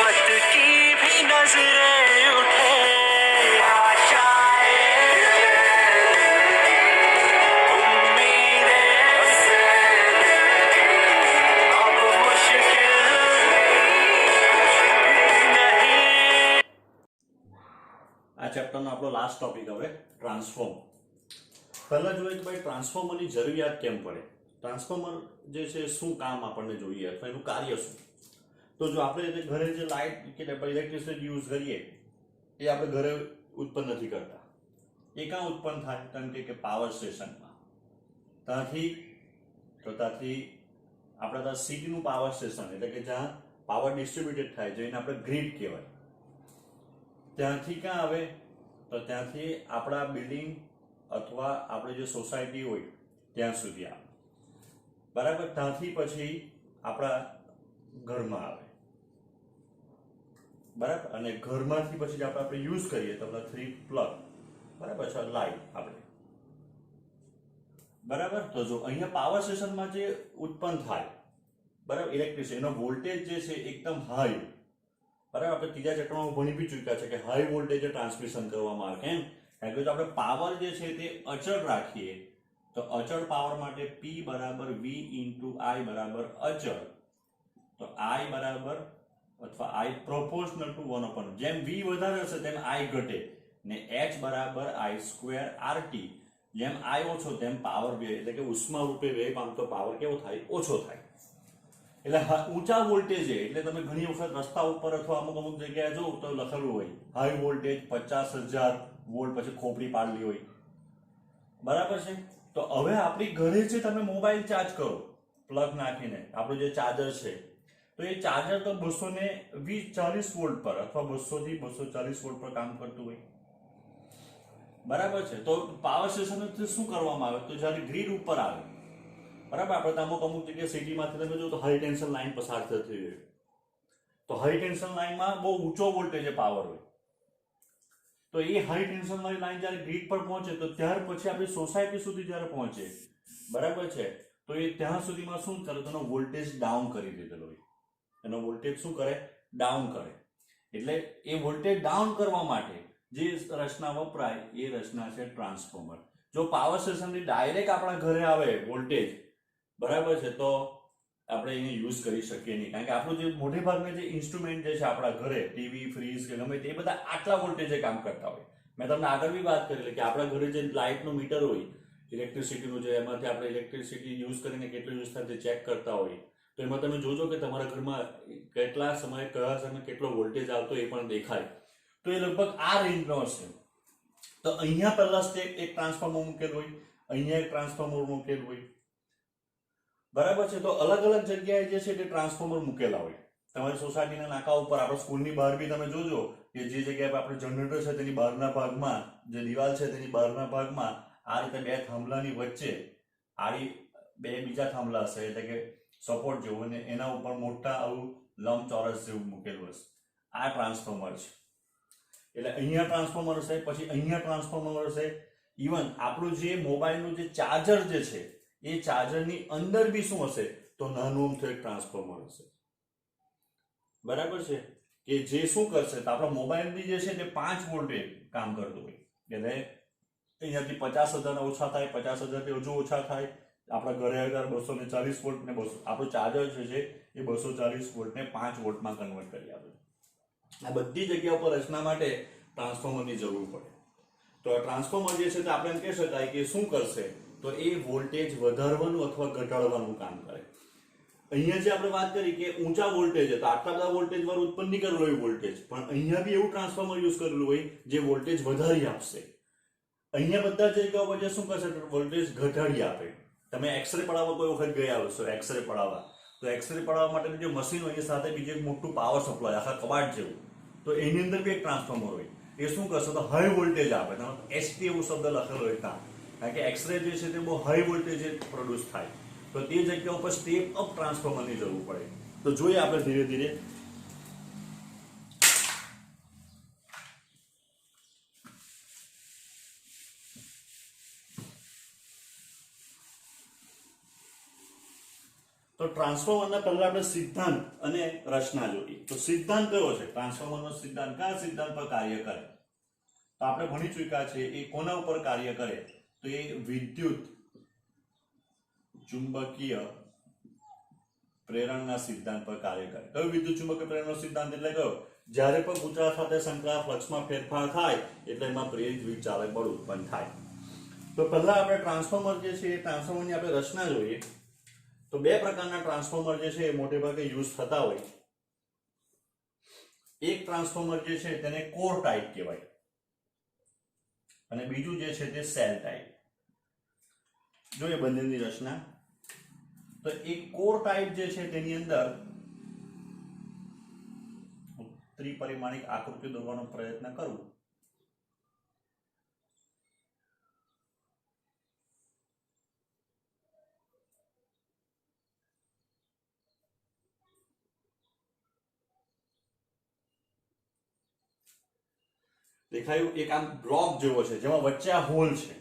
मोहब्बत की भी नजरें उठे आशाएं उम्मीदें अब मुश्किल नहीं। આ ચેપ્ટરનો આપણો લાસ્ટ ટોપિક હવે ટ્રાન્સફોર્મ. પહેલા જોઈએ કે ભાઈ ટ્રાન્સફોર્મરની જરૂરિયાત કેમ પડે, ટ્રાન્સફોર્મર જે છે શું કામ આપણને જોઈએ અથવા એનું કાર્ય શું. તો જો આપણે ઘરે જે લાઇટ કે ઇલેક્ટ્રિસિટી યુઝ કરીએ એ આપણે ઘરે ઉત્પન્ન નથી કરતા. એ ક્યાં ઉત્પન્ન થાય? કારણ કે પાવર સ્ટેશનમાં. ત્યાંથી આપણે ત્યાં સિટીનું પાવર સ્ટેશન એટલે કે જ્યાં પાવર ડિસ્ટ્રીબ્યુટેડ થાય જેને આપણે ગ્રીડ કહેવાય, ત્યાંથી ક્યાં આવે? તો ત્યાંથી આપણા બિલ્ડિંગ અથવા આપણે જે સોસાયટી હોય ત્યાં સુધી આવે. બરાબર. ત્યાંથી પછી આપણા ઘરમાં આવે. બરાબર. અને ઘરમાંથી પછી આપણે યુઝ કરીએ તો 3 પ્લગ. બરાબર છે, લાઈટ આપણે. બરાબર. તો જો અહીંયા પાવર સ્ટેશનમાં જે ઉત્પન્ન થાય, બરાબર, ઇલેક્ટ્રિસિટી, એનો વોલ્ટેજ જે છે એકદમ હાઈ. બરાબર. આપણે ત્રીજા ચેપ્ટરમાં ભણી બી ચૂક્યા છે કે હાઈ વોલ્ટેજ ટ્રાન્સમિશન કરવામાં આવે. કેમ? કારણ કે જો આપણે પાવર જે છે તે અચળ રાખીએ તો અચળ પાવર માટે P બરાબર V ઇન્ટુ I બરાબર અચળ. તો I બરાબર અથવા I પ્રોપોર્શનલ ટુ 1/, જેમ V વધારે હશે તેમ I ઘટે, ને H બરાબર I² RT. જેમ I ઓછો તેમ પાવર વ્યય એટલે કે ઉષ્મા રૂપે વ્યય પામતો પાવર કેવો થાય? ઓછો થાય. એટલે ઊંચા વોલ્ટેજે એટલે તમે ઘણી વખત રસ્તા ઉપર અથવા અમુક જગ્યાએ જો તો લખેલું હોય હાઈ વોલ્ટેજ 50,000 વોલ્ટ, પછી ખોપડી પાડલી હોય. બરાબર છે. તો હવે આપણી ઘરે જે તમે મોબાઈલ ચાર્જ કરો પ્લગ નાખીને, આપણું જે ચાર્જર છે, તો એ ચાર્જર તો 240 વોલ્ટ પર અથવા 200 થી 240 વોલ્ટ પર કામ કરતું હોય. બરાબર છે. તો પાવર સ્ટેશન શું કરવામાં આવે? તો જ્યારે ગ્રીડ ઉપર આવે, બરાબર, આપણે અમુક જગ્યાએ સિટીમાંથી તમે જો તો હાઈ ટેન્શન લાઈન પસાર થતી હોય, તો હાઈ ટેન્શન લાઈનમાં બહુ ઊંચો વોલ્ટેજ પાવર હોય. તો એ હાઈ ટેન્શન વાળી લાઈન જ્યારે ગ્રીડ પર પહોંચે તો ત્યાર પછી આપણી સોસાયટી સુધી જ્યારે પહોંચે, બરાબર છે, તો એ ત્યાં સુધીમાં શું કરે? તો એનો વોલ્ટેજ ડાઉન કરી દીધેલો હોય. એનો વોલ્ટેજ શું કરે? ડાઉન કરે. એટલે એ વોલ્ટેજ ડાઉન કરવા માટે જે રચના વપરાય એ રચના છે ટ્રાન્સફોર્મર. જો પાવર સ્ટેશનથી ડાયરેક્ટ આપણા ઘરે આવે વોલ્ટેજ, બરાબર છે, તો આપણે એને યુઝ કરી શકીએ નહીં. કારણ કે આપણું જે મોટે ભાગના જે ઇન્સ્ટ્રુમેન્ટ જે છે આપણા ઘરે, ટીવી, ફ્રીજ કે ગમે તે, બધા આટલા વોલ્ટેજે કામ કરતા હોય. મેં તમને આગળ બી વાત કરેલી કે આપણા ઘરે જે લાઇટનું મીટર હોય ઇલેક્ટ્રિસિટીનું, જે એમાંથી આપણે ઇલેક્ટ્રિસિટી યુઝ કરીને કેટલું યુઝ થાય તે ચેક કરતા હોય, તો એમાં તમે જોજો કે તમારા ઘરમાં કેટલા સમયે કયા સમયે કેટલો વોલ્ટેજ આવતો એ પણ દેખાય. તો એ લગભગ આ રેન્જનો હશે. તો અહીંયા પહેલા સ્ટેપ એક ટ્રાન્સફોર્મર મૂકેલું હોય, અહીંયા એક ટ્રાન્સફોર્મર મૂકેલું હોય. બરાબર છે. તો અલગ અલગ જગ્યાએ જે છે તે ટ્રાન્સફોર્મર મૂકેલા હોય. તમારી સોસાયટીના નાકા ઉપર, આપણા સ્કૂલની બહાર બી તમે જોજો કે જે જગ્યાએ આપણે જનરેટર છે તેની બહારના ભાગમાં, જે દિવાલ છે તેની બહારના ભાગમાં આ રીતે બે થાંભલાની વચ્ચે આડી બે બીજા થાંભલા હશે, એટલે કે સપોર્ટ જેવું, અને એના ઉપર મોટા આવું લંબચોરસ જેવું મૂકેલું હશે. આ ટ્રાન્સફોર્મર છે. એટલે અહીંયા ટ્રાન્સફોર્મર હશે, પછી અહીંયા ટ્રાન્સફોર્મર હશે. ઇવન આપણું જે મોબાઈલનું જે ચાર્જર જે છે એ ચાર્જરની અંદર બી શું હશે? તો નાનું અમથું એક ટ્રાન્સફોર્મર હશે. બરાબર છે. કે જે શું કરશે? તો આપણા મોબાઈલ બી જે છે તે 5 વોલ્ટે કામ કરતું હોય. એટલે અહીંયાથી 50,000 ઓછા થાય, 50,000 થી હજુ ઓછા થાય. આપણા ઘરે 240 વોલ્ટ ને 200, આપણું ચાર્જર છે એ 240 વોલ્ટને 5 વોલ્ટમાં કન્વર્ટ કરી આપે. આ બધી જગ્યા પર રચના માટે ટ્રાન્સફોર્મરની જરૂર પડે. તો આ ટ્રાન્સફોર્મર જે છે તે આપણે એમ કહી શકાય કે શું કરશે? તો એ વોલ્ટેજ વધારવાનું અથવા ઘટાડવાનું કામ કરે. અહીંયા જે આપણે વાત કરી કે ઊંચા વોલ્ટેજ, તો આટલા બધા વોલ્ટેજ વાળું ઉત્પન્ન નહીં કરેલું હોય વોલ્ટેજ, પણ અહીંયા બી એવું ટ્રાન્સફોર્મર યુઝ કરેલું હોય જે વોલ્ટેજ વધારી આપશે. અહીંયા બધા જગ્યાઓ પર શું કરશે? વોલ્ટેજ ઘટાડી આપે. તમે એક્સરે પડાવવા કોઈ વખત ગયા હશો એક્સરે પડાવવા, તો એક્સરે પડાવવા માટેનું જે મશીન હોય એ સાથે બીજું એક મોટું પાવર સપ્લાય, આખા કબાટ જેવું, તો એની અંદર બી એક ટ્રાન્સફોર્મર હોય. એ શું કરશે? તો હાઈ વોલ્ટેજ આપે. ST એવો શબ્દ લખેલો હોય ત્યાં, કારણ કે એક્સરે જે છે તે બહુ હાઈ વોલ્ટેજ પ્રોડ્યુસ થાય. તો તે જગ્યા ઉપર સ્ટેપ અપ ટ્રાન્સફોર્મરની જરૂર પડે. તો જોઈએ આપણે ધીરે ધીરે. તો તો ટ્રાન્સફોર્મરના પહેલા આપણે સિદ્ધાંત અને રચના જોઈએ. તો સિદ્ધાંત કયો છે ટ્રાન્સફોર્મરનો સિદ્ધાંત? કયા સિદ્ધાંત પર કાર્ય કરે? તો આપણે ભણી ચૂક્યા છે એ કોના ઉપર કાર્ય કરે? તો એ વિદ્યુત ચુંબકીય પ્રેરણના સિદ્ધાંત પર કાર્ય કરે. કયો વિદ્યુત ચુંબકીય પ્રેરણનો સિદ્ધાંત એટલે કયો? જ્યારે પણ ગુચળા સાથે સંકળાયેલા ફ્લક્સમાં ફેરફાર થાય એટલે એમાં પ્રેરિત વિચાલક બળ ઉત્પન્ન થાય. તો પહેલા આપણે ટ્રાન્સફોર્મર જે છે એ ટ્રાન્સફોર્મરની આપણે રચના જોઈએ. તો બે પ્રકારના ટ્રાન્સફોર્મર જે છે એ મોટે ભાગે યુઝ થતા હોય. એક ટ્રાન્સફોર્મર જે છે તેને કોર ટાઈપ કહેવાય અને બીજું જે છે તે સેલ ટાઈપ. જોઈએ બંનેની રચના. તો એક કોર ટાઈપ જે છે તેની અંદર ત્રિપરિમાણિક આકૃતિ દોરવાનો પ્રયત્ન કરું. દેખાયું? એક આમ બ્લોક જેવો છે જેમાં વચ્ચે આ હોલ છે.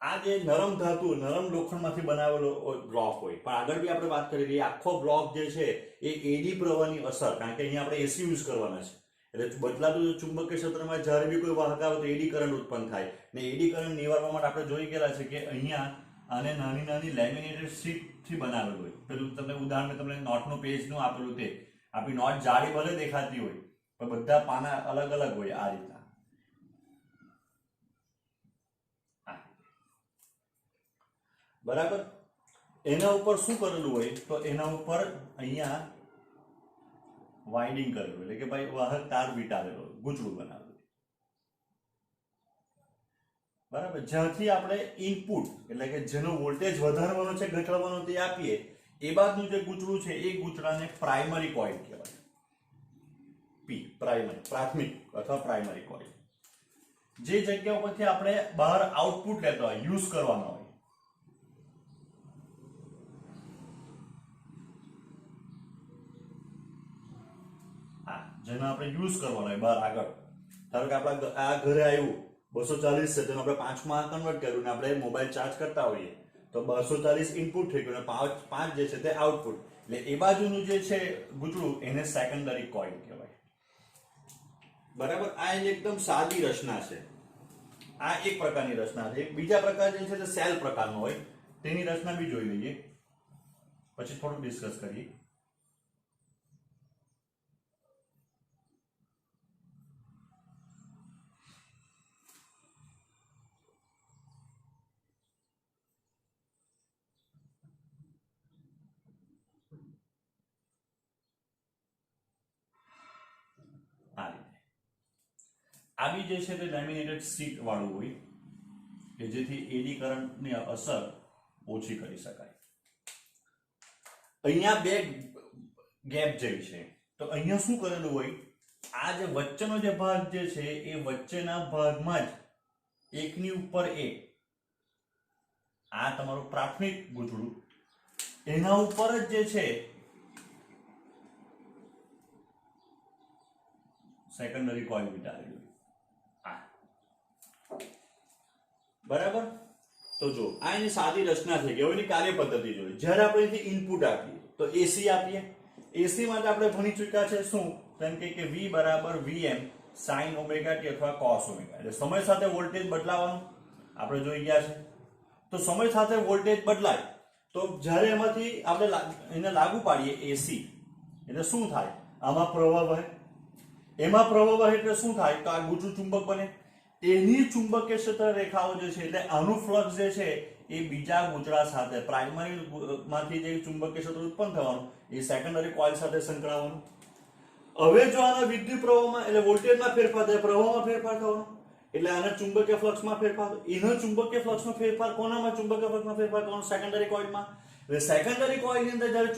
આ જે નરમ ધાતુ નરમ લોખંડમાંથી બનાવેલો બ્લોક હોય, પણ આગળ બી આપણે વાત કરી કે આખો બ્લોક જે છે એ એડી પ્રવાહની અસર, કારણ કે અહીંયા આપણે એસી યુઝ કરવાના છે એટલે બદલાતું ચુંબકીય ક્ષેત્રમાં જ્યારે બી કોઈ વાહક આવે તો એડી કરંટ ઉત્પન્ન થાય ને એડી કરંટ નિવારવા માટે આપણે જોઈ ગયેલા છે કે અહીંયા આને નાની નાની લેમિનેટેડ શીટથી બનાવેલું હોય. પેલું તમને ઉદાહરણ તમને નોટનું પેજનું આપેલું તે આપણી નોટ જાડી ભલે દેખાતી હોય પણ બધા પાના અલગ અલગ હોય આ રીતના. બરાબર. એના ઉપર શું કરેલું હોય? તો એના ઉપર અહીંયા વાઇન્ડિંગ કરેલું એટલે કે ભાઈ વાહક તાર વીંટાળેલો ગૂંચળું બનાવેલું. બરાબર. જ્યાંથી આપણે ઇનપુટ એટલે કે જેનો વોલ્ટેજ વધારવાનો છે ઘટાડવાનો તે આપીએ એ બાદનું જે ગૂંચળું છે એ ગૂંચળાને પ્રાઇમરી કોઇલ કહેવાય. પી પ્રાઇમરી, પ્રાથમિક અથવા પ્રાઇમરી કોઇલ. જે જગ્યા ઉપરથી આપણે બહાર આઉટપુટ લેતા હોય, યુઝ કરવાનો હોય. જેનો આપણે યુઝ કરવાનો હોય બહાર આગળ. ધારો કે આપણે આ ઘરે આવ્યું 240 છે તેનો આપણે 5 માં કન્વર્ટ કર્યું ને આપણે મોબાઈલ ચાર્જ કરતા હોઈએ તો 240 ઇનપુટ થઈ ગયું અને 5 જે છે તે આઉટપુટ. એટલે એ બાજુનું જે છે ગૂંચળું એને સેકન્ડરી કોઇલ કહેવાય. બરાબર. આ એકદમ સાદી રચના છે. આ એક પ્રકારની રચના છે. બીજા પ્રકાર જે છે તે સેલ પ્રકારનો હોય તેની રચના બી જોઈ લઈએ પછી થોડું ડિસ્કસ કરીએ. આવી જે છે તે લેમિનેટેડ શીટ વાળું હોય કે જેથી એડી કરંટની અસર ઓછી કરી શકાય. અહીંયા બે ગેપ જેવી છે તો અહીંયા શું કરેલું હોય? આ જે વચ્ચેનો જે ભાગ જે છે એ વચ્ચેના ભાગમાં જ એકની ઉપર એક આ તમારું પ્રાથમિક ગૂંચળું એના ઉપર જ જે છે સેકન્ડરી કોઇલ વીંટાળેલું. બરાબર. તો જો આ એની સાદી રચના થઈ ગઈ. હવે એની કાર્ય પદ્ધતિ જોઈએ. જ્યારે આપણે અહીંથી ઇનપુટ આપીએ તો એસી આપીએ. એસી માટે આપણે ભણી ચૂક્યા છે શું? તેમ કે V બરાબર Vm sin ઓમેગા t અથવા cos ઓમેગા. એટલે સમય સાથે વોલ્ટેજ બદલાવાનું આપણે જોઈ ગયા છે. તો સમય સાથે વોલ્ટેજ બદલાય તો જ્યારે એમાંથી આપણે એને લાગુ પાડીએ એસી એટલે શું થાય? આમાં પ્રવાહ વહે. એમાં પ્રવાહ વહે એટલે શું થાય? તો આ ગૂંચળું ચુંબક બને. એની ચુંબકીય ક્ષેત્ર રેખાઓ જે છે એટલે આનું ફ્લક્સ જે છે એ બીજા ગૂંચળા સાથે પ્રાઇમરી માંથી જે ચુંબકીય ક્ષેત્ર ઉત્પન્ન થવાનું એ સેકન્ડરી કોઇલ સાથે સંકળાવવાનું. હવે જો આના વિદ્યુત પ્રવાહમાં એટલે વોલ્ટેજમાં ફેરફાર થાય, પ્રવાહમાં ફેરફાર થવાનો એટલે આના ચુંબકીય ફ્લક્સમાં ફેરફાર. એનો ચુંબકીય ફ્લક્સનો ફેરફાર કોનામાં? ચુંબકીય ફ્લક્સમાં ફેરફાર થવાનો સેકન્ડરી કોઇલમાં. એટલે સેકન્ડરી કોઇલની અંદર જ્યારે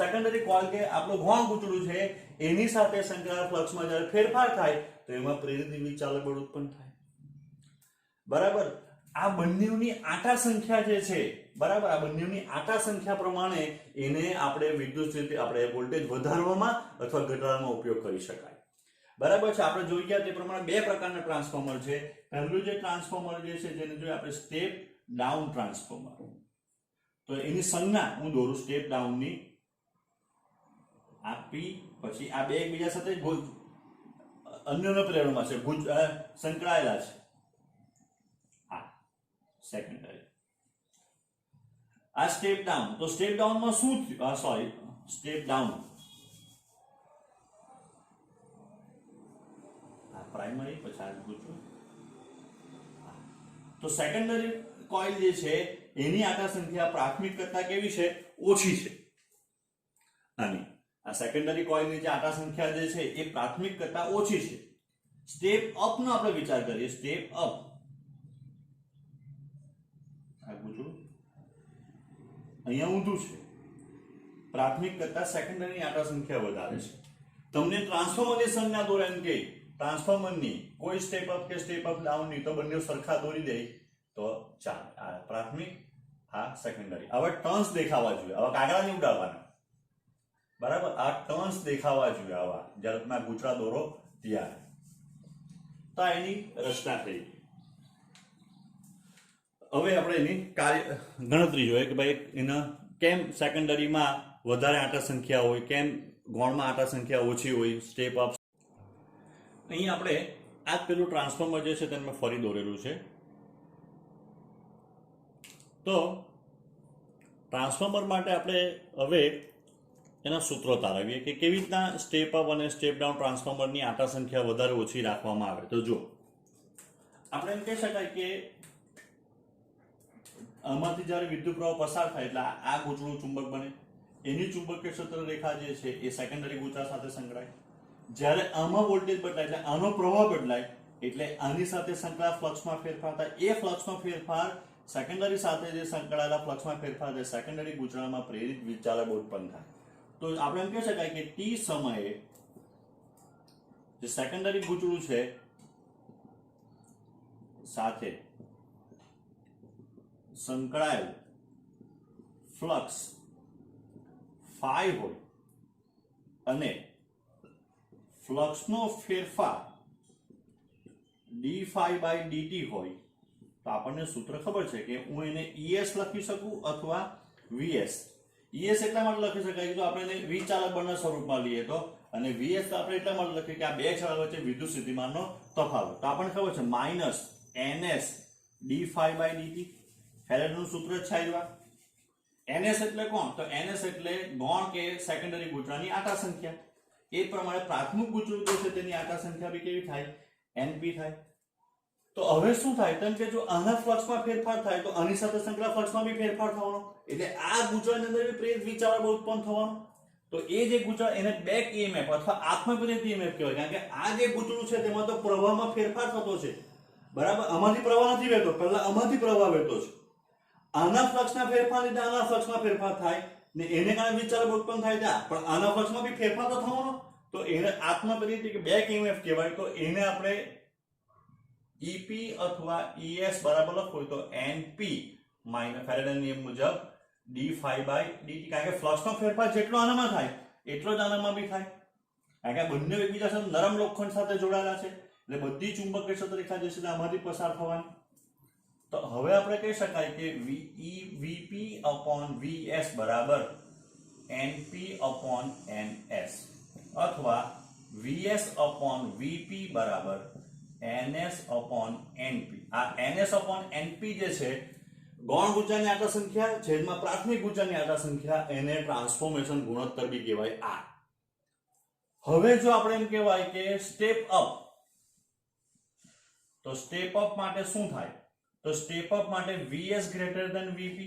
સેકન્ડરી કોઇલ કે આપણું ગૌણ ગૂંચળું છે એની સાથે સંકળાયેલા ફ્લક્સમાં જ્યારે ફેરફાર થાય તો એમાં પ્રેરિત વિચાલક બળ ઉત્પન્ન થાય. બરાબર. આ બંનેની આટા સંખ્યા જે છે બરાબર આ બંનેની આટા સંખ્યા પ્રમાણે એને આપણે વિદ્યુત રીતે આપણે વોલ્ટેજ વધારવામાં અથવા ઘટાડવામાં ઉપયોગ કરી શકાય. બરાબર છે. આપણે જોઈ ગયા તે પ્રમાણે બે પ્રકારના ટ્રાન્સફોર્મર છે. પહેલું જે ટ્રાન્સફોર્મર જે છે જેને જોઈએ આપણે સ્ટેપ ડાઉન ટ્રાન્સફોર્મર. તો એની સંજ્ઞા હું દોરું સ્ટેપ ડાઉનની, આ પી, પછી આ બે એકબીજા સાથે અન્યોન્ય પ્રેરણમાં છે, સંકળાયેલા છે. આ સેકન્ડરી. આ સ્ટેપ ડાઉન. તો સ્ટેપ ડાઉનમાં શું થયું? સોરી, સ્ટેપ ડાઉન આ પ્રાઇમરી, પછી આ પૂછું. તો સેકન્ડરી કોઇલ જે છે એની આકાર સંખ્યા પ્રાથમિક કરતા કેવી છે? ઓછી છે. આની આ સેકન્ડરી કોઇલની જે આકાર સંખ્યા જે છે એ પ્રાથમિક કરતા ઓછી છે. સ્ટેપ અપ નો આપણે વિચાર કરીએ. સ્ટેપ અપ આ પૂછું અહીંયા ઊંધું છે, પ્રાથમિક કરતા સેકન્ડરીની આકાર સંખ્યા વધારે છે. તમને ટ્રાન્સફોર્મરની સંજ્ઞા દોરે એમ કે ટ્રાન્સફોર્મરની કોઈ સ્ટેપ અપ કે સ્ટેપ અપ ડાઉન ની, તો બંને સરખા દોરી દે તો ચાલે. આ પ્રાથમિક, આ સેકન્ડરી. હવે ટર્ન્સ દેખાવા જોઈએ. હવે કાગડા નહીં ઉડાડવાના, બરાબર? આ ટર્ન્સ દેખાવા જોઈએ આવા જ્યારે તમે ગૂંચળા દોરો ત્યારે. તો એની રચના થઈ. હવે આપણે એની ગણતરી જોઈએ કે ભાઈ એના કેમ સેકન્ડરીમાં વધારે આંટા સંખ્યા હોય, કેમ ગૌણમાં આંટા સંખ્યા ઓછી હોય. Step up. અહીં આપણે આ પેલું ટ્રાન્સફોર્મર જે છે તેને મેં ફરી દોરેલું છે. તો ટ્રાન્સફોર્મર માટે આપણે હવે એના સૂત્રો તારવીએ કે કેવી રીતના સ્ટેપ અપ અને સ્ટેપ ડાઉન ટ્રાન્સફોર્મરની આંટા સંખ્યા વધારે ઓછી રાખવામાં આવે. તો જો આપણે એમ કહી શકાય કે આમાંથી જ્યારે વિદ્યુત પ્રવાહ પસાર થાય એટલે આ ગૂંચળું ચુંબક બને, એની ચુંબકીય ક્ષેત્ર રેખા જે છે એ સેકન્ડરી ગૂંચળા સાથે સંકળાય. જ્યારે આમાં વોલ્ટેજ બદલાય એટલે આનો પ્રવાહ બદલાય એટલે આની સાથે સંકળાયેલા ફ્લક્સમાં ફેરફાર થાય. એ ફ્લક્સમાં ફેરફાર સેકન્ડરી સાથે જે સંકળાયેલા ફ્લક્સમાં ફેરફાર થાય, સેકન્ડરી ગૂંચળામાં પ્રેરિત વીજચાલક ઉત્પન્ન થાય. તો આપણે એમ કહી શકાય કે ટી સમયે જે સેકન્ડરી ગૂંચળું છે સાથે સંકળાયેલ ફ્લક્સ ફાઈ હોય અને ફ્લક્સનો ફેરફાર ડી ફાઈ બાય ડીટી હોય, તો આપણને સૂત્ર ખબર છે કે હું એને ES લખી શકું અથવા VS. ES એટલા માટે લખી શકાય તો આપણે એને વિચાલક બળના સ્વરૂપમાં લઈએ તો, અને VS તો આપણે એટલા માટે લખીએ કે આ બે છેડા વચ્ચે વિદ્યુત સ્થિતિમાનનો તફાવત. તો આપણને ખબર છે minus NS d phi by dt. ફેરેડેનું સૂત્ર જ છે. NS એટલે કોણ? તો NS એટલે ગૌણ કે સેકન્ડરી ગૂંચળાની આંટા સંખ્યા. એ પ્રમાણે પ્રાથમિક ગૂંચળું જે છે તેની આંટા સંખ્યા બી કેવી થાય? NP થાય. તો હવે શું થાય? તેમ કે જો આના ફ્લક્સમાં ફેરફાર થાય તો આની સાથે સંકળાયેલા ફ્લક્સમાં બી ફેરફાર થવાનો, એટલે આ ગૂંચળાની અંદર પ્રેરિત વિચાલક ઉત્પન્ન થવાનો. તો એ જે ગૂંચળા એને બેક EMF અથવા આત્મપ્રેરિત EMF કહેવાય. કારણ કે આ જે ગૂંચળું છે તેમાં તો પ્રવાહમાં ફેરફાર થતો છે, બરાબર? આમાંથી પ્રવાહ નથી વહેતો, પહેલા આમાંથી પ્રવાહ વહેતો છે. આના ફ્લક્સના ફેરફાર લીધે આના ફ્લક્સમાં ફેરફાર થાય ને એને કારણે વિચાલક ઉત્પન્ન થાય ત્યાં, પણ આના ફ્લક્સમાં બી ફેરફાર તો થવાનો. તો એને આત્મપ્રેરિત કે બેક EMF કહેવાય. તો એને આપણે EP અથવા ES બરાબર લખવું તો NP માઇનસ ફેરેડેના નિયમ મુજબ ડી ફાઈ બાય ડીટી. કારણ કે ફ્લક્સનો ફેરફાર જેટલો આનામાં થાય એટલો જ આનામાં બી થાય. કારણ કે બંને એકબીજા સાથે નરમ લોખંડ સાથે જોડાયેલા છે, એટલે બધી ચુંબકીય ક્ષેત્ર રેખા જે છે આમાંથી પસાર થવાની. તો હવે આપણે કહી શકાય કે VP upon VS બરાબર NP upon NS અથવા VS upon VP બરાબર NS upon NP. આ NS upon NP જે છે ગૌણ ગૂંચળાની આંટા સંખ્યા છેદમાં પ્રાથમિક ગૂંચળાની આંટા સંખ્યા, એને ટ્રાન્સફોર્મેશન ગુણોત્તર બી કહેવાય. આ હવે જો આપણે એમ કહેવાય કે સ્ટેપ અપ, તો સ્ટેપ અપ માટે શું થાય? તો સ્ટેપ અપ માટે VS ગ્રેટર ધેન VP.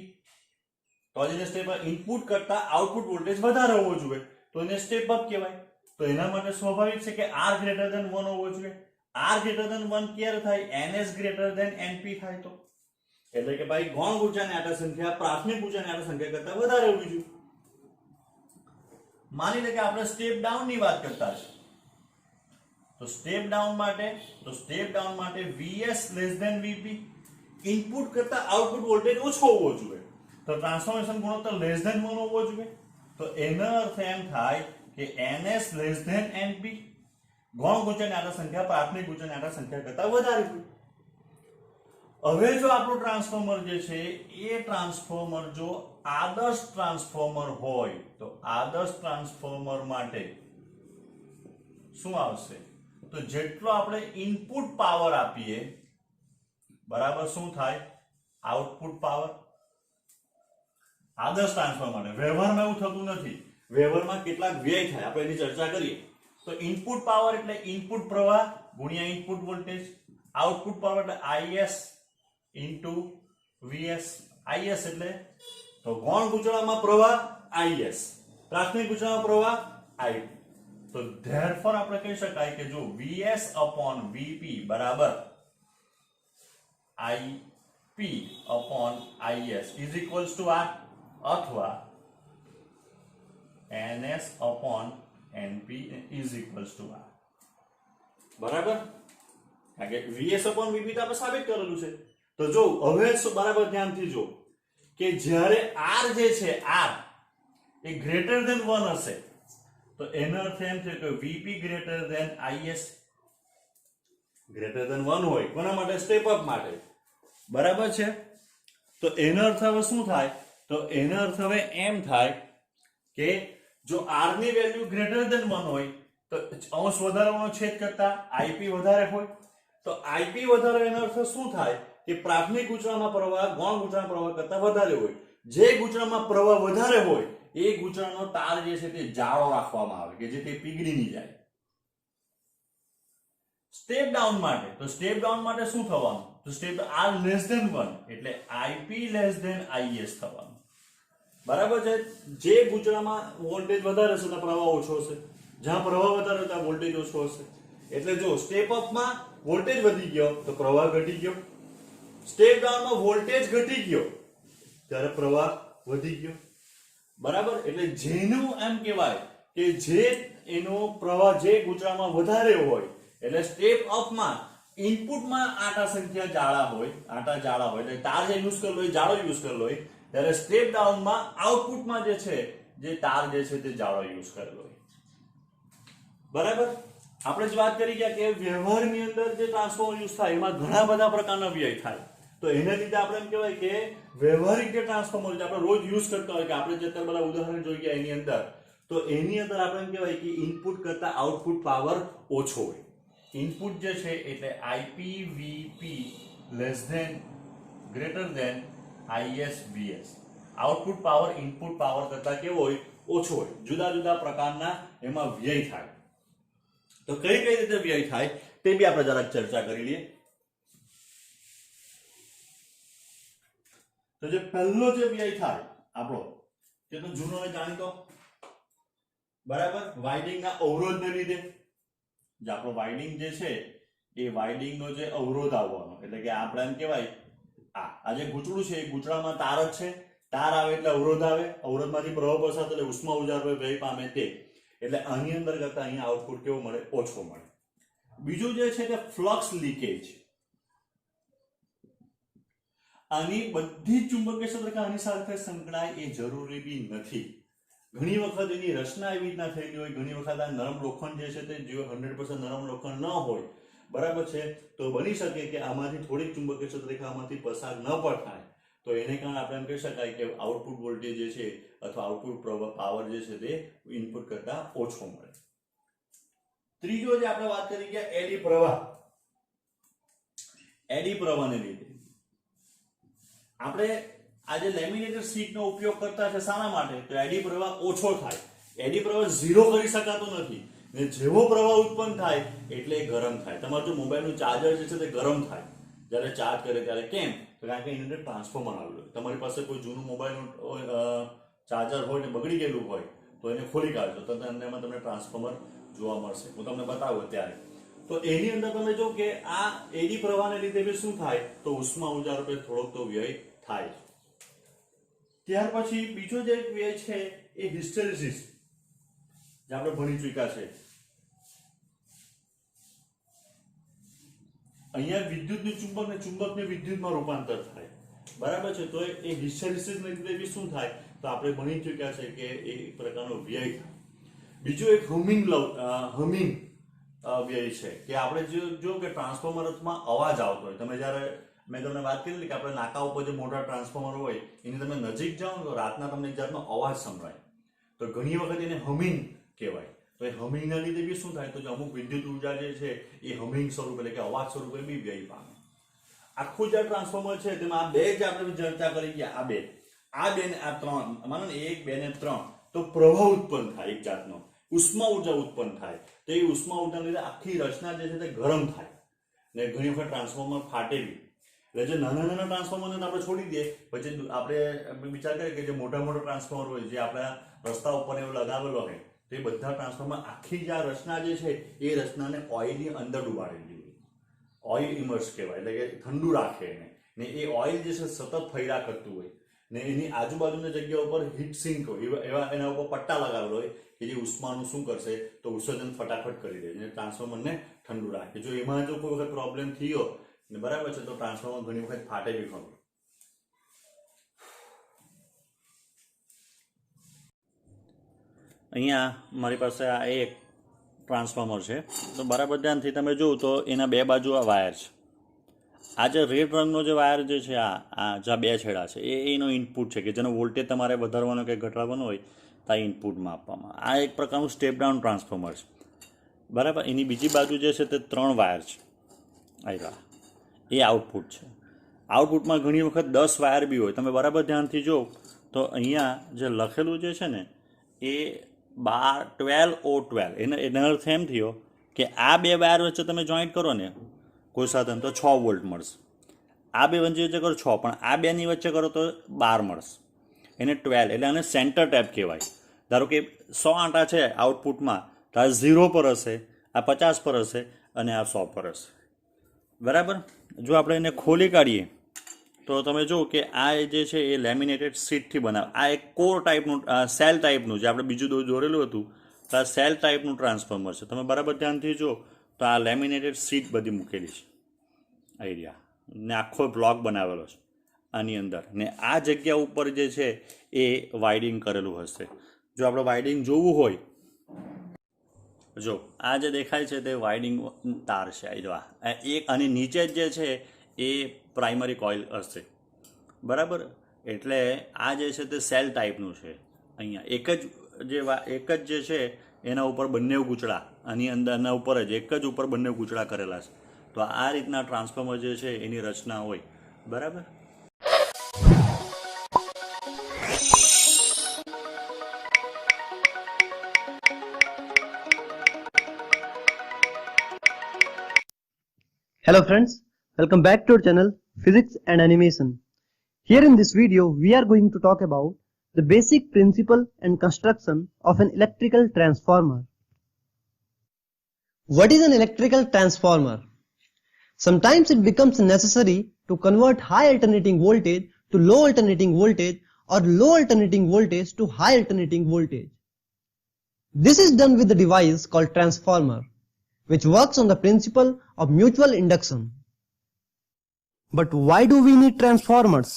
તો એને સ્ટેપ અપ ઇનપુટ કરતા આઉટપુટ વોલ્ટેજ વધારે હોવો જોઈએ, તો એને સ્ટેપ અપ કહેવાય. તો એના માટે સ્વાભાવિક છે કે R ગ્રેટર ધેન 1 હોવો જોઈએ. R ગ્રેટર ધેન 1 ક્યારે થાય? NS ગ્રેટર ધેન NP થાય. તો એટલે કે ભાઈ ગૌણ ગૂંચળાની આંટા સંખ્યા પ્રાથમિક ગૂંચળાની આંટા સંખ્યા કરતા વધારે હોવી જોઈએ. માની લે કે આપણે સ્ટેપ ડાઉન ની વાત કરતા છે, તો સ્ટેપ ડાઉન માટે VS less than VP. Input કરતા આઉટપુટ વોલ્ટેજ ઓછો હોવો જોઈએ, તો ટ્રાન્સફોર્મેશન ગુણોત્તર લેસ ધેન 1 હોવો જોઈએ. તો એનો અર્થ એમ થાય કે NS લેસ ધેન NP. ગૌણ ગૂંચળાની આંટા સંખ્યા પ્રાથમિક ગૂંચળાની આંટા સંખ્યા કરતા વધારે હોય. હવે જો આપણું ટ્રાન્સફોર્મર જે છે એ ટ્રાન્સફોર્મર જો આદર્શ ટ્રાન્સફોર્મર હોય તો આદર્શ ટ્રાન્સફોર્મર માટે શું આવશે તો જેટલો આપણે ઇનપુટ પાવર આપીએ બરાબર શું થાય આઉટપુટ પાવર આદર્શ ટ્રાન્સફોર્મર માટે વ્યવહારમાં એવું થતું નથી વ્યવહારમાં કેટલાક વ્યય થાય આપણે એની ચર્ચા કરીએ તો ઇનપુટ પાવર એટલે ઇનપુટ પ્રવાહ ગુણ્યા ઇનપુટ વોલ્ટેજ આઉટપુટ પાવર એટલે IS ઇન્ટુ VS IS એટલે તો ગૌણ ગૂંચળામાં પ્રવાહ IS પ્રાથમિક ગૂંચળામાં પ્રવાહ IP તો therefore આપણે કહી શકાય કે જો VS upon VP બરાબર IP upon IS is equals to R અથવા NS upon NP is equals to R બરાબર કારણ કે VS upon VP તો આપણે સાબિત કરેલું છે તો જો હવે બરાબર ધ્યાનથી જો કે જ્યારે R જે છે R એ ગ્રેટર ધેન 1 હશે તો એનો અર્થ એમ છે કે VP greater than IS greater than 1 હોય કોના માટે સ્ટેપ અપ માટે બરાબર છે તો એનો અર્થ હવે શું થાય તો એનો અર્થ હવે એમ થાય કે જો R ની વેલ્યુ ગ્રેટર ધેન 1 હોય તો અંશ વધારવાનો છેદ કરતા IP વધારે હોય તો IP વધારે એનો અર્થ શું થાય કે પ્રાથમિક ગૂંચળામાં પ્રવાહ ગૌણ ગૂંચળામાં પ્રવાહ કરતા વધારે હોય જે ગૂંચળામાં પ્રવાહ વધારે હોય એ ગૂંચળાનો તાર જે છે તે જાળો રાખવામાં આવે કે જેથી પીગળી નહીં જાય સ્ટેપ ડાઉન માટે તો સ્ટેપ ડાઉન માટે શું થવાનું તો સ્ટેપ R લેસ ધેન 1 એટલે IP લેસ ધેન IS થવાનું બરાબર છે જે ગૂંચળામાં વોલ્ટેજ વધારે હશે ત્યાં પ્રવાહ ઓછો હશે જ્યાં પ્રવાહ વધારે ત્યાં વોલ્ટેજ ઓછો હશે એટલે જો સ્ટેપ અપમાં વોલ્ટેજ વધી ગયો તો પ્રવાહ ઘટી ગયો સ્ટેપ ડાઉનમાં વોલ્ટેજ ઘટી ગયો ત્યારે પ્રવાહ વધી ગયો બરાબર એટલે જેનું એમ કહેવાય કે જે એનો પ્રવાહ જે ગૂંચળામાં વધારે હોય એટલે સ્ટેપ અપમાં ઇનપુટમાં આટા સંખ્યા જાડા હોય એટલે તાર જે યુઝ કરેલો હોય જાડો યુઝ કરેલો હોય ત્યારે સ્ટેપ ડાઉનમાં આઉટપુટમાં જે છે જે તાર જે છે તે જાડો યુઝ કરેલો હોય બરાબર આપણે જ વાત કરી ગયા કે વ્યવહારની અંદર જે ટ્રાન્સફોર્મર યુઝ થાય એમાં ઘણા બધા પ્રકારના વ્યય થાય તો એને લીધે આપણે એમ કહેવાય કે વ્યવહારિક જે ટ્રાન્સફોર્મર છે આપણે રોજ યુઝ કરતા હોય કે આપણે જે અત્યારે બધા ઉદાહરણ જોઈ ગયા એની અંદર તો એની અંદર આપણે એમ કહેવાય કે ઇનપુટ કરતા આઉટપુટ પાવર ઓછો હોય ઇનપુટ જે છે એટલે IP VP less than greater than IS VS output power input power કરતા કેવો હોય ઓછો હોય જુદા જુદા પ્રકારના એમાં વ્યય થાય તો કઈ કઈ રીતે વ્યય થાય તે બી આપણે જરાક ચર્ચા કરી લઈએ તો જે પહેલો જે વ્યય થાય આપણો તે તો જૂનો ને જાણીતો બરાબર વાઇન્ડિંગના અવરોધને લીધે જે આપણો વાઇન્ડિંગ જે છે એ વાઇન્ડિંગનો જે અવરોધ આવવાનો એટલે કે આપણે એમ કહેવાય આ જે ગૂંચળું છે એ ગૂંચળામાં તાર જ છે તાર આવે એટલે અવરોધ આવે અવરોધમાંથી પ્રવાહ પસાર એટલે ઉષ્મા ઉજાર વ્યય પામે તે એટલે આની અંદર કરતા અહીંયા આઉટપુટ કેવો મળે ઓછો મળે બીજું જે છે કે ફ્લક્સ લીકેજ આની બધી ચુંબકીય ક્ષેત્ર આની સાથે સંકળાય એ જરૂરી બી નથી ઘણી વખત એની રચના એવી રીતના થયેલી હોય ઘણી વખત આ નરમ લોખંડ જે છે તે જો 100% નરમ લોખંડ ન હોય બરાબર છે તો બની શકે કે આમાંથી થોડીક ચુંબકીય ક્ષેત્ર આમાંથી પસાર ન પણ થાય તો એને કારણે આપણે એમ કહી શકાય કે આઉટપુટ વોલ્ટેજ જે છે અથવા આઉટપુટ પાવર જે છે તે ઇનપુટ કરતા ઓછો મળે ત્રીજો જે આપણે વાત કરી ગયા એડી પ્રવાહને લીધે આપણે આજે લેમિનેટેડ શીટનો ઉપયોગ કરતા છે શાના માટે તો એડી પ્રવાહ ઓછો થાય એડી પ્રવાહ ઝીરો કરી શકાતો નથી ને જેવો પ્રવાહ ઉત્પન્ન થાય એટલે ગરમ થાય તમારું જો મોબાઈલનું ચાર્જર જે છે તે ગરમ થાય જ્યારે ચાર્જ કરે ત્યારે કેમ તો કારણ કે એની અંદર ટ્રાન્સફોર્મર આવેલું હોય તમારી પાસે કોઈ જૂનું મોબાઈલનું ચાર્જર હોય ને બગડી ગયેલું હોય તો એને ખોલી કાઢજો તો એમાં તમને ટ્રાન્સફોર્મર જોવા મળશે હું તમને બતાવું ત્યારે તો એની અંદર તમે જો કે આ એડી પ્રવાહને લીધે બી શું થાય તો ઉષ્મા ઉર્જા રૂપે થોડોક તો વ્યય થાય ત્યાર પછી બીજો જે વ્યય છે એ હિસ્ટેરેસિસ જે આપણે ભણી ચૂક્યા છે અહીંયા વિદ્યુતનું ચુંબક ને ચુંબકને વિદ્યુતમાં રૂપાંતર થાય બરાબર છે તો એ હિસ્ટેરેસિસને લીધે બી શું થાય તો આપણે ભણી ચૂક્યા છે કે એ પ્રકારનો વ્યય થાય બીજું એક હમિંગ વ્યય છે કે આપણે જો કે ટ્રાન્સફોર્મરમાં અવાજ આવતો હોય તમે જ્યારે મેં તમને વાત કરેલી કે આપણે નાકા ઉપર જે મોટા ટ્રાન્સફોર્મર હોય એની તમે નજીક જાઓ ને તો રાતના તમને એક જાતનો અવાજ સંભળાય, તો ઘણી વખત એને હમિંગ કહેવાય. તો એ હમિંગના લીધે બી શું થાય, તો જે અમુક વિદ્યુત ઉર્જા જે છે એ હમિંગ સ્વરૂપે એટલે કે અવાજ સ્વરૂપે બી વ્યય પામે. આખું જે ટ્રાન્સફોર્મર છે તેમાં આ બે જે આપણે ચર્ચા કરી ગયા, આ બે ને આ ત્રણ, માનો ને 1, 2 ને 3, તો પ્રવાહ ઉત્પન્ન થાય, એક જાતનો ઉષ્મા ઉર્જા ઉત્પન્ન થાય. તો એ ઉષ્મા ઉર્જાના લીધે આખી રચના જે છે તે ગરમ થાય ને ઘણી વખત ટ્રાન્સફોર્મર ફાટે બી. એટલે જે નાના નાના ટ્રાન્સફોર્મરને આપણે છોડી દઈએ, પછી આપણે વિચાર કરીએ કે જે મોટા મોટા ટ્રાન્સફોર્મર હોય જે આપણા રસ્તા ઉપર એવું લગાવેલો હોય, તો એ બધા ટ્રાન્સફોર્મર આખી જે આ રચના જે છે એ રચનાને ઓઇલની અંદર ડુબાડેલી હોય, ઓઇલ ઇમર્સ કહેવાય, એટલે કે ઠંડુ રાખે એને. ને એ ઓઇલ જે છે સતત ફર્યા કરતું હોય ને એની આજુબાજુની જગ્યા ઉપર હીટ સિંક હોય, એવા એના ઉપર પટ્ટા લગાવેલો હોય કે જે ઉષ્માનું શું કરશે, તો ઉત્સર્જન ફટાફટ કરી દે અને ટ્રાન્સફોર્મરને ઠંડુ રાખે. જો એમાં જો કોઈ વખત પ્રોબ્લેમ થયો ને બરાબર છે, તો ટ્રાન્સફોર્મર ઘણી વખત ફાટે બી ખરું. અહીંયા મારી પાસે આ એક ટ્રાન્સફોર્મર છે, તો બરાબર ધ્યાનથી તમે જુઓ તો એના બે બાજુ આ વાયર છે. આ જે રેડ રંગનો જે વાયર જે છે, આ જ્યાં બે છેડા છે એ એનો ઇનપુટ છે કે જેનો વોલ્ટેજ તમારે વધારવાનો કે ઘટાડવાનો હોય તો આ ઇનપુટમાં આપવામાં. આ એક પ્રકારનું સ્ટેપ ડાઉન ટ્રાન્સફોર્મર છે, બરાબર. એની બીજી બાજુ જે છે તે 3 વાયર છે, આવ્યા એ આઉટપુટ છે. આઉટપુટમાં ઘણી વખત 10 વાયર બી હોય. તમે બરાબર ધ્યાનથી જો તો અહીંયા જે લખેલું જે છે ને એ 12O12, એનો અર્થ એમ થયો કે આ બે વાયર વચ્ચે તમે જોઈન્ટ કરો ને કોઈ સાધન તો 6 વોલ્ટ મળશે. આ બે વચ્ચે કરો 6, પણ આ બેની વચ્ચે કરો તો 12 મળશે. એને 12 એટલે આને સેન્ટર ટેપ કહેવાય. ધારો કે 100 આંટા છે આઉટપુટમાં, તો આ 0 પર હશે, આ 50 પર હશે અને આ 100 પર હશે, બરાબર. જો આપણે એને ખોલી કાઢીએ તો તમે જુઓ કે આ જે છે એ લેમિનેટેડ શીટથી બનાવે. આ એક કોર ટાઈપનું સેલ ટાઈપનું જે આપણે બીજું દોરેલું હતું, તો આ સેલ ટાઈપનું ટ્રાન્સફોર્મર છે. તમે બરાબર ધ્યાનથી જો તો આ લેમિનેટેડ શીટ બધી મૂકેલી છે આઈડિયા, ને આખો બ્લોક બનાવેલો છે આની અંદર, ને આ જગ્યા ઉપર જે છે એ વાઇડિંગ કરેલું હશે. જો આપણે વાઇડિંગ જોવું હોય, જો આ જે દેખાય છે તે વાઇડિંગ તાર છે, આ એક, અને નીચે જે છે એ પ્રાઇમરી કોઇલ હશે, બરાબર. એટલે આ જે છે તે સેલ ટાઈપનું છે. અહીંયા એક જ જે છે એના ઉપર બંને ગૂંચળા, આની અંદર એના ઉપર જ એક જ ઉપર બંને ગૂંચળા કરેલા છે. તો આ રીતના ટ્રાન્સફોર્મર જે છે એની રચના હોય, બરાબર. Hello friends, welcome back to our channel Physics and Animation. Here in this video we are going to talk about the basic principle and construction of an electrical transformer. What is an electrical transformer? Sometimes it becomes necessary to convert high alternating voltage to low alternating voltage or low alternating voltage to high alternating voltage. This is done with the device called transformer, which works on the principle of mutual induction. But why do we need transformers?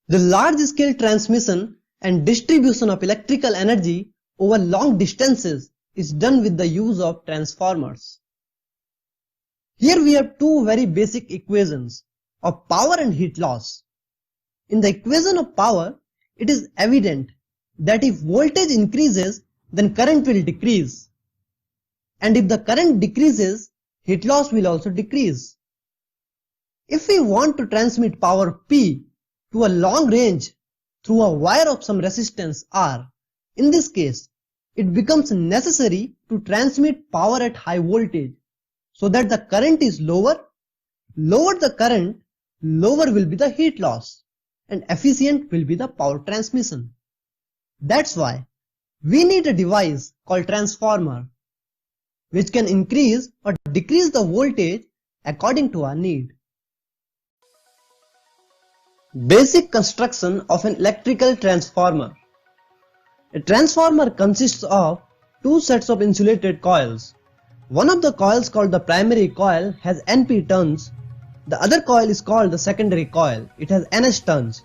The large-scale transmission and distribution of electrical energy over long distances is done with the use of transformers. Here we have two very basic equations of power and heat loss. In the equation of power, it is evident that if voltage increases, then current will decrease, and if the current decreases, heat loss will also decrease. If we want to transmit power P to a long range through a wire of some resistance R, in this case, it becomes necessary to transmit power at high voltage so that the current is lower. Lower the current, lower will be the heat loss and efficient will be the power transmission. That's why we need a device called transformer, which can increase or decrease the voltage according to our need. Basic construction of an electrical transformer. A transformer consists of two sets of insulated coils. One of the coils, called the primary coil, has Np turns. The other coil is called the secondary coil. It has Ns turns.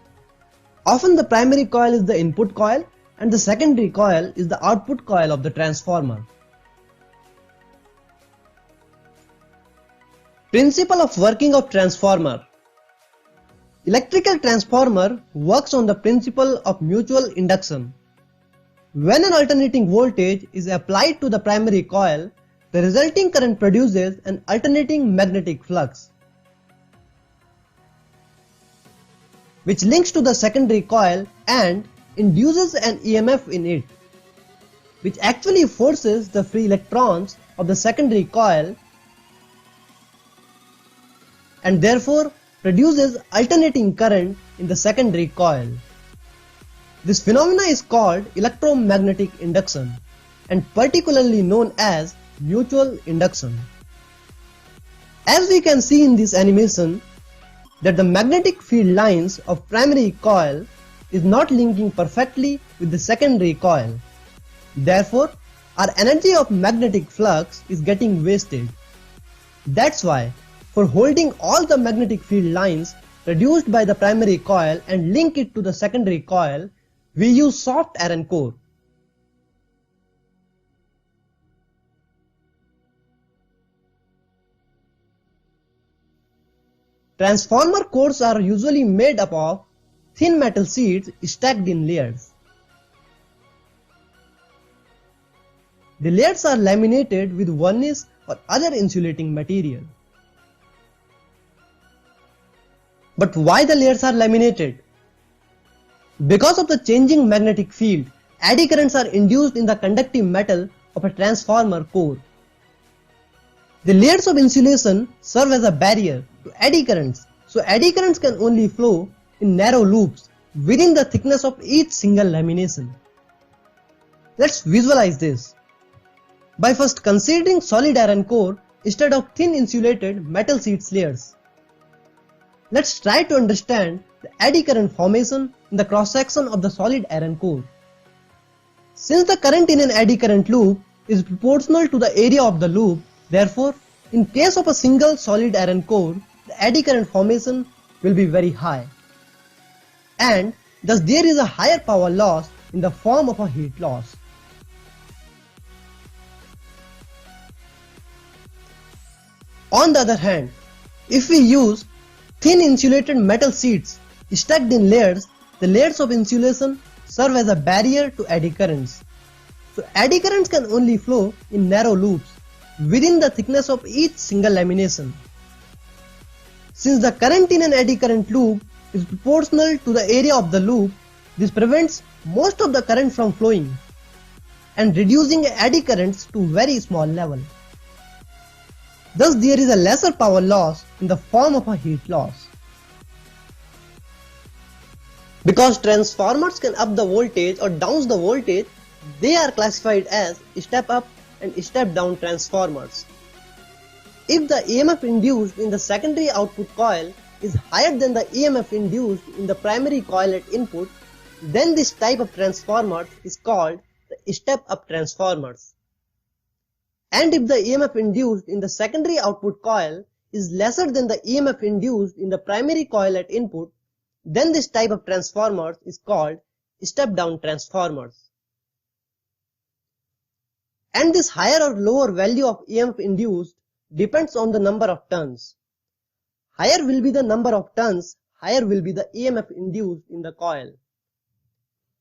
Often the primary coil is the input coil and the secondary coil is the output coil of the transformer. Principle of working of transformer. Electrical transformer works on the principle of mutual induction. When an alternating voltage is applied to the primary coil, the resulting current produces an alternating magnetic flux, which links to the secondary coil and induces an EMF in it, which actually forces the free electrons of the secondary coil and therefore produces alternating current in the secondary coil. This phenomena is called electromagnetic induction and particularly known as mutual induction. As we can see in this animation, that the magnetic field lines of primary coil is not linking perfectly with the secondary coil. Therefore, our energy of magnetic flux is getting wasted. That's why, for holding all the magnetic field lines produced by the primary coil and link it to the secondary coil, we use soft iron core. Transformer cores are usually made up of thin metal sheets stacked in layers. The layers are laminated with varnish or other insulating material. But why the layers are laminated? Because of the changing magnetic field, eddy currents are induced in the conductive metal of a transformer core. The layers of insulation serve as a barrier to eddy currents, so eddy currents can only flow in narrow loops within the thickness of each single lamination. Let's visualize this by first considering solid iron core instead of thin insulated metal sheets layers. Let's try to understand the eddy current formation in the cross section of the solid iron core. Since the current in an eddy current loop is proportional to the area of the loop, therefore, in case of a single solid iron core, the eddy current formation will be very high, and thus there is a higher power loss in the form of a heat loss. On the other hand, if we use thin insulated metal sheets stacked in layers, the layers of insulation serve as a barrier to eddy currents. So eddy currents can only flow in narrow loops within the thickness of each single lamination. Since the current in an eddy current loop is proportional to the area of the loop, this prevents most of the current from flowing and reducing eddy currents to very small level. Thus there is a lesser power loss in the form of a heat loss. Because transformers can up the voltage or down the voltage, they are classified as step up and step down transformers. If the EMF induced in the secondary output coil is higher than the EMF induced in the primary coil at input, then this type of transformer is called the step up transformers. And if the EMF induced in the secondary output coil is lesser than the EMF induced in the primary coil at input, then this type of transformers is called step down transformers. And this higher or lower value of EMF induced depends on the number of turns. Higher will be the number of turns, higher will be the EMF induced in the coil.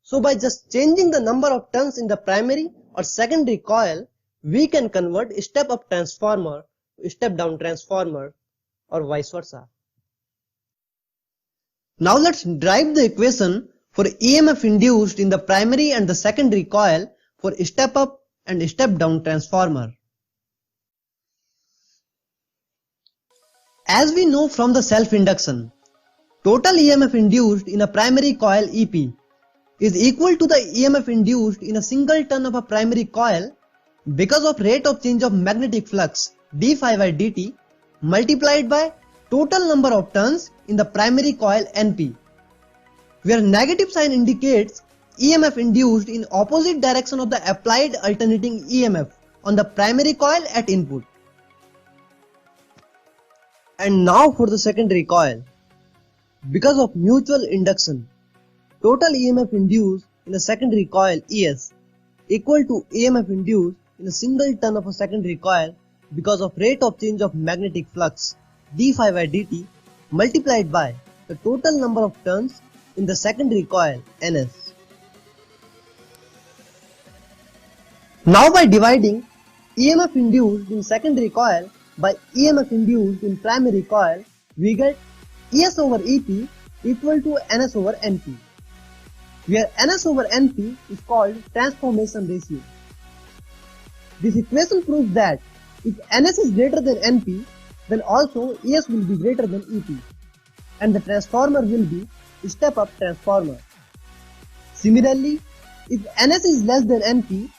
So by just changing the number of turns in the primary or secondary coil, we can convert a step up transformer to a step down transformer or vice versa. Now let's derive the equation for EMF induced in the primary and the secondary coil for a step up and a step down transformer. As we know from the self-induction, total EMF induced in a primary coil EP is equal to the EMF induced in a single turn of a primary coil because of rate of change of magnetic flux d phi by dt multiplied by total number of turns in the primary coil NP, where negative sign indicates EMF induced in opposite direction of the applied alternating EMF on the primary coil at input. And now for the secondary coil. Because of mutual induction, total EMF induced in a secondary coil ES equal to EMF induced in a single turn of a secondary coil because of rate of change of magnetic flux d phi by dt multiplied by the total number of turns in the secondary coil ns. Now by dividing EMF induced in secondary coil by EMF induced in primary coil, we get ES over EP equal to NS over NP, where NS over NP is called transformation ratio. This equation proves that if NS is greater than NP, then also ES will be greater than EP, and the transformer will be a step-up transformer. Similarly, if NS is less than NP,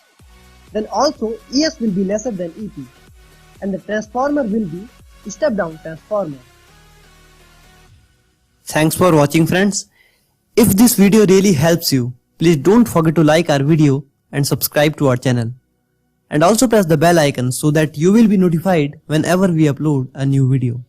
then also ES will be lesser than EP, and the transformer will be a step-down transformer. Thanks for watching, friends. If this video really helps you, please don't forget to like our video and subscribe to our channel. And also press the bell icon so that you will be notified whenever we upload a new video.